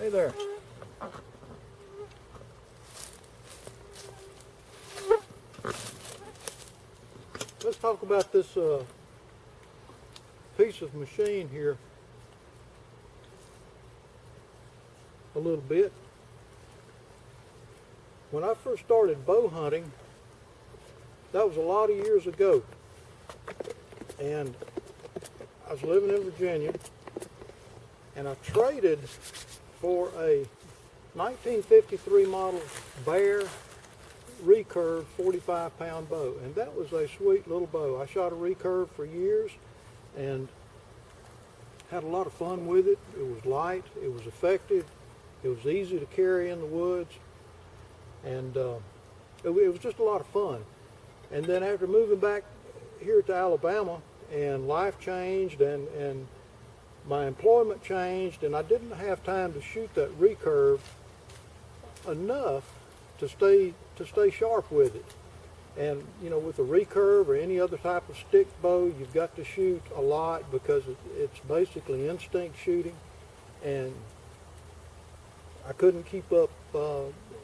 Hey there. Let's talk about this piece of machine here a little bit. When I first started bow hunting, that was a lot of years ago, and I was living in Virginia, and I traded for a 1953 model Bear recurve 45-pound bow, and that was a sweet little bow. I shot a recurve for years and had a lot of fun with it. It was light, it was effective, it was easy to carry in the woods, and it was just a lot of fun. And then after moving back here to Alabama, and life changed, and my employment changed, and I didn't have time to shoot that recurve enough to stay sharp with it. And you know, with a recurve or any other type of stick bow, you've got to shoot a lot because it's basically instinct shooting, and I couldn't keep up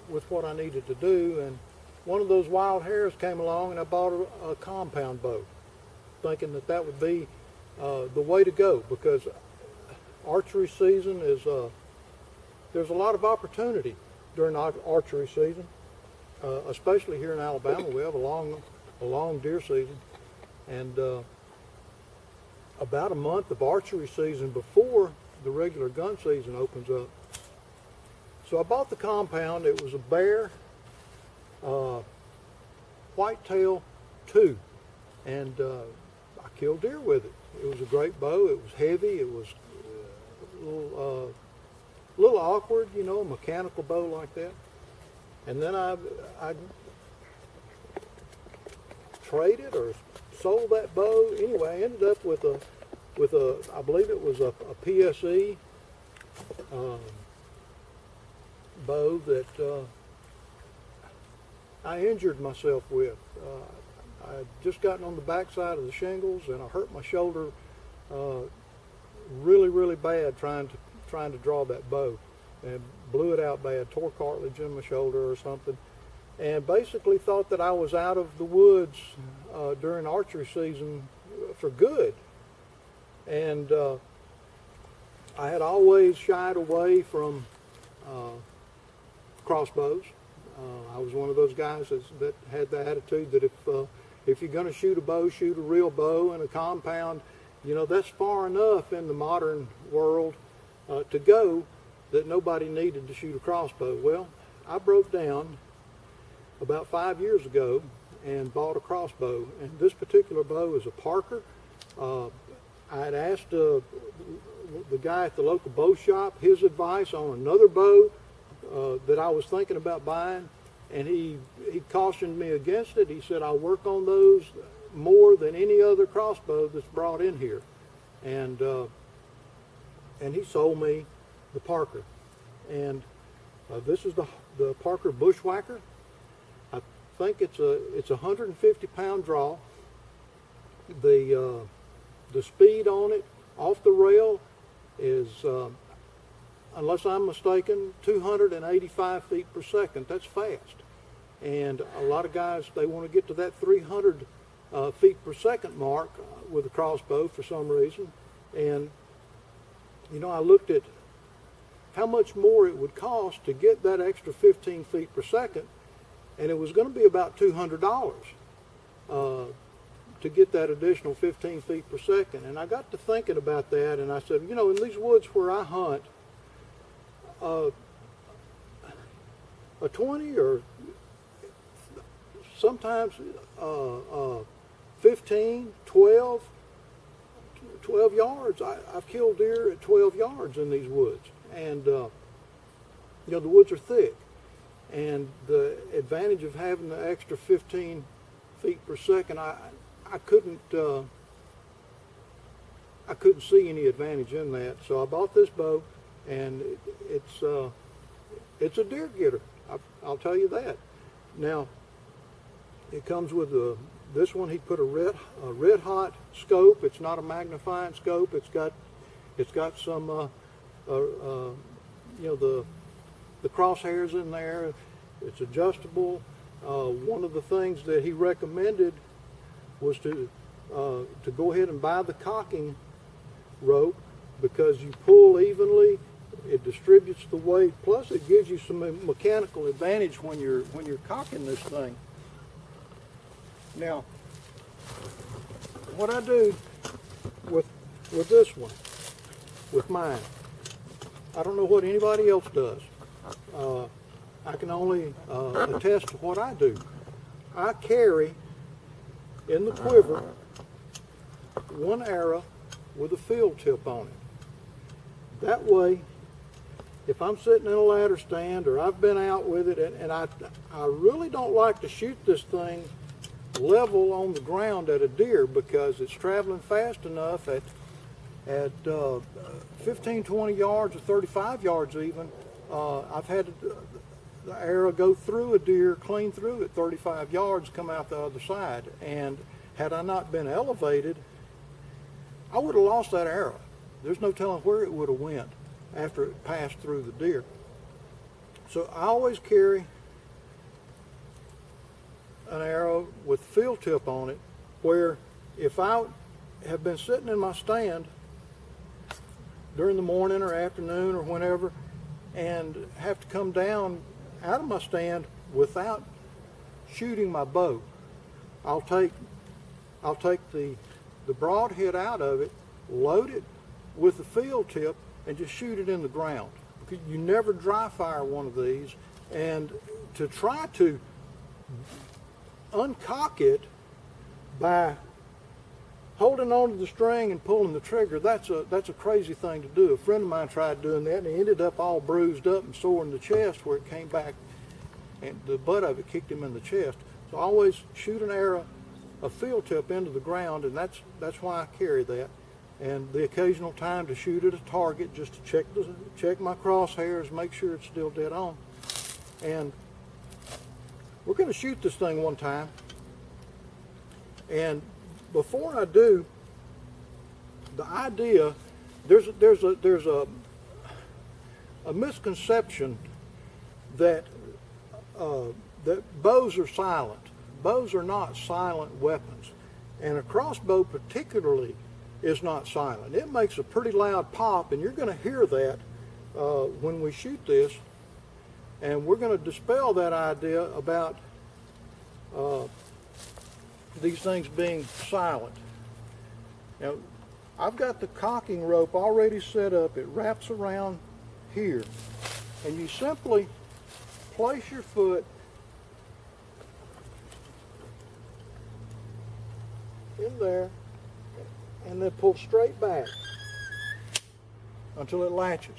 with what I needed to do. And one of those wild hares came along, and I bought a compound bow, thinking that would be the way to go, because archery season is there's a lot of opportunity during archery season, especially here in Alabama. We have a long deer season, and about a month of archery season before the regular gun season opens up. So I bought the compound. It was a Bear Whitetail 2, and I killed deer with it. It was a great bow. It was heavy. It was a little awkward, you know, a mechanical bow like that. And then I traded or sold that bow. Anyway, I ended up with a I believe it was a PSE bow that I injured myself with. I had just gotten on the backside of the shingles, and I hurt my shoulder really bad trying to draw that bow, and blew it out bad, tore cartilage in my shoulder or something, and basically thought that I was out of the woods during archery season for good. And I had always shied away from crossbows. I was one of those guys that had the attitude that if you're going to shoot a bow, shoot a real bow, and a compound. You know, that's far enough in the modern world to go that nobody needed to shoot a crossbow. Well, I broke down about 5 years ago and bought a crossbow, and this particular bow is a Parker. I had asked the guy at the local bow shop his advice on another bow that I was thinking about buying, and he cautioned me against it. He said, I'll work on those more than any other crossbow that's brought in here. And he sold me the Parker. And this is the Parker Bushwhacker. I think it's a 150-pound draw. The speed on it off the rail is, unless I'm mistaken, 285 feet per second. That's fast. And a lot of guys, they want to get to that 300 feet per second mark with a crossbow for some reason. And you know, I looked at how much more it would cost to get that extra 15 feet per second, and it was going to be about $200 to get that additional 15 feet per second. And I got to thinking about that, and I said, you know, in these woods where I hunt, a 20 or sometimes 15, 12 yards. I've killed deer at 12 yards in these woods. And, you know, the woods are thick. And the advantage of having the extra 15 feet per second, I couldn't see any advantage in that. So I bought this bow, and it's a deer getter. I'll tell you that. Now, it comes with this one. He put a red hot scope. It's not a magnifying scope. It's got some the crosshairs in there. It's adjustable. One of the things that he recommended was to go ahead and buy the cocking rope, because you pull evenly, it distributes the weight, plus it gives you some mechanical advantage when you're cocking this thing. Now, what I do with this one, with mine, I don't know what anybody else does. I can only attest to what I do. I carry in the quiver one arrow with a field tip on it. That way, if I'm sitting in a ladder stand or I've been out with it, and I really don't like to shoot this thing level on the ground at a deer, because it's traveling fast enough at 15, 20 yards or 35 yards even. I've had the arrow go through a deer, clean through at 35 yards, come out the other side. And had I not been elevated, I would have lost that arrow. There's no telling where it would have went after it passed through the deer. So I always carry an arrow with field tip on it, where if I have been sitting in my stand during the morning or afternoon or whenever, and have to come down out of my stand without shooting my bow, I'll take the broadhead out of it, load it with the field tip, and just shoot it in the ground. Because you never dry fire one of these, and to try to uncock it by holding onto the string and pulling the trigger, that's a crazy thing to do. A friend of mine tried doing that, and he ended up all bruised up and sore in the chest, where it came back and the butt of it kicked him in the chest. So I always shoot an arrow, a field tip, into the ground, and that's why I carry that. And the occasional time to shoot at a target, just to check my crosshairs, make sure it's still dead on. And we're going to shoot this thing one time. And before I do, the idea, there's a misconception that that bows are silent. Bows are not silent weapons, and a crossbow particularly is not silent. It makes a pretty loud pop, and you're going to hear that when we shoot this. And we're going to dispel that idea about these things being silent. Now, I've got the cocking rope already set up. It wraps around here, and you simply place your foot in there and then pull straight back until it latches.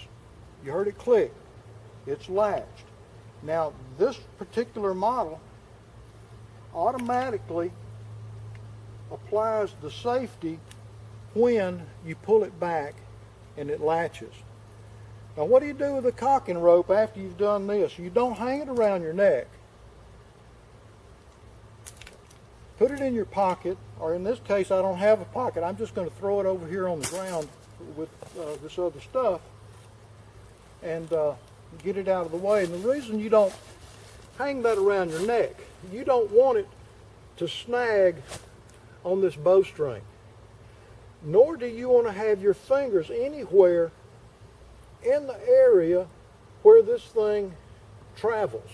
You heard it click. It's latched. Now, this particular model automatically applies the safety when you pull it back and it latches. Now, what do you do with the cocking rope after you've done this? You don't hang it around your neck. Put it in your pocket, or in this case, I don't have a pocket. I'm just going to throw it over here on the ground with this other stuff and get it out of the way. And the reason you don't hang that around your neck, you don't want it to snag on this bowstring. Nor do you want to have your fingers anywhere in the area where this thing travels,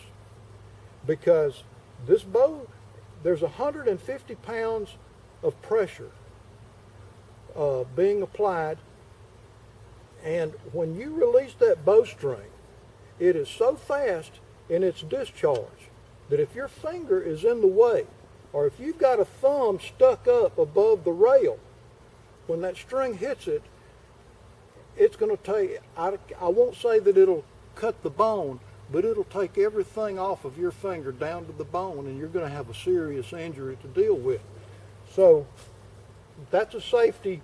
because this bow, there's 150 pounds of pressure being applied, and when you release that bowstring, it is so fast in its discharge that if your finger is in the way, or if you've got a thumb stuck up above the rail, when that string hits it, it's going to take, I won't say that it'll cut the bone, but it'll take everything off of your finger down to the bone, and you're going to have a serious injury to deal with. So that's a safety,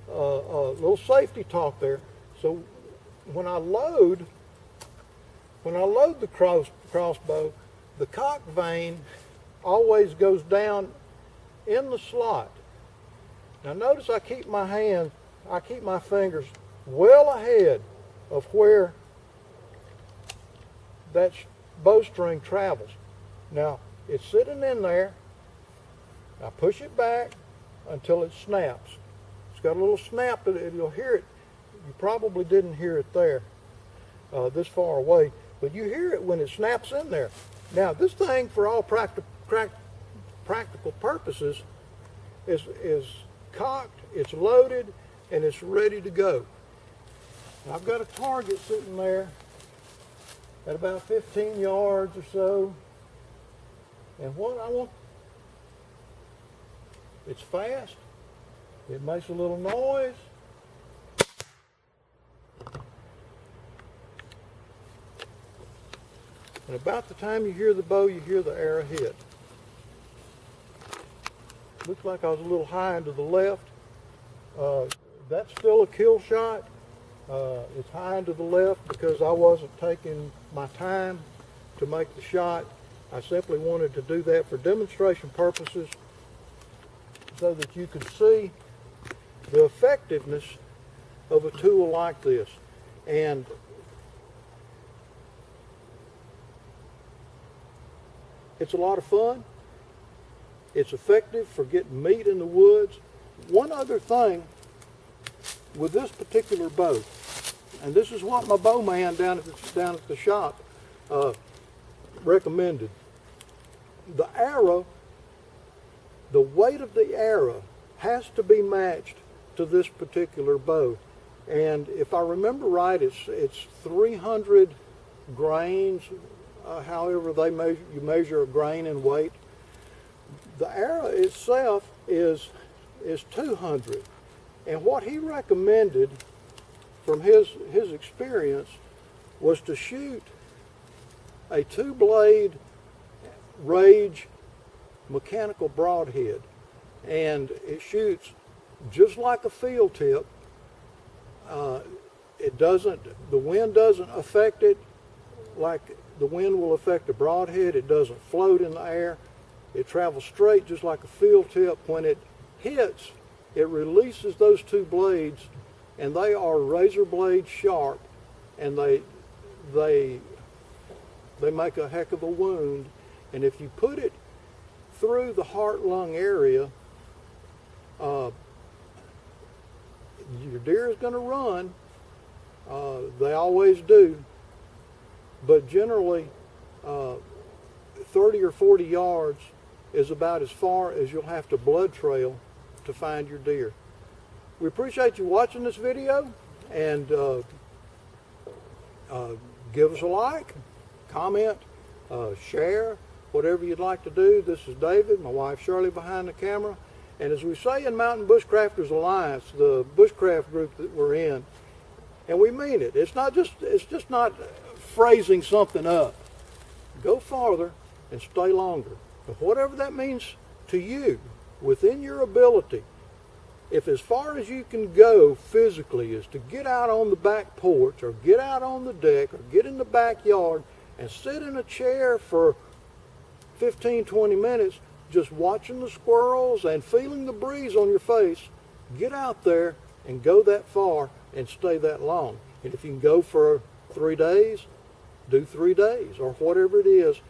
little safety talk there. So when I load the crossbow, the cock vane always goes down in the slot. Now notice I keep my fingers well ahead of where that bowstring travels. Now, it's sitting in there. I push it back until it snaps. It's got a little snap that you'll hear it. You probably didn't hear it there, this far away, but you hear it when it snaps in there. Now, this thing, for all practical purposes, is cocked, it's loaded, and it's ready to go. I've got a target sitting there at about 15 yards or so. And what I want, it's fast, it makes a little noise. And about the time you hear the bow, you hear the arrow hit. Looks like I was a little high and to the left. That's still a kill shot. It's high and to the left because I wasn't taking my time to make the shot. I simply wanted to do that for demonstration purposes so that you could see the effectiveness of a tool like this. And it's a lot of fun. It's effective for getting meat in the woods. One other thing with this particular bow, and this is what my bow man down at the shop recommended. The arrow, the weight of the arrow has to be matched to this particular bow. And if I remember right, it's 300 grains, however you measure a grain in weight. The arrow itself is 200. And what he recommended from his experience was to shoot a 2-blade Rage mechanical broadhead. And it shoots just like a field tip. The wind doesn't affect it like the wind will affect a broadhead. It doesn't float in the air. It travels straight just like a field tip. When it hits, it releases those 2 blades, and they are razor blade sharp, and they make a heck of a wound. And if you put it through the heart-lung area, your deer is going to run. They always do. But generally, 30 or 40 yards is about as far as you'll have to blood trail to find your deer. We appreciate you watching this video, and give us a like, comment, share, whatever you'd like to do. This is David, my wife Shirley behind the camera, and as we say in Mountain Bushcrafters Alliance, the bushcraft group that we're in, and we mean it. It's just not phrasing something up. Go farther and stay longer. But whatever that means to you, within your ability, if as far as you can go physically is to get out on the back porch or get out on the deck or get in the backyard and sit in a chair for 15, 20 minutes just watching the squirrels and feeling the breeze on your face, get out there and go that far and stay that long. And if you can go for 3 days, do 3 days or whatever it is,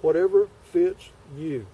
whatever fits you.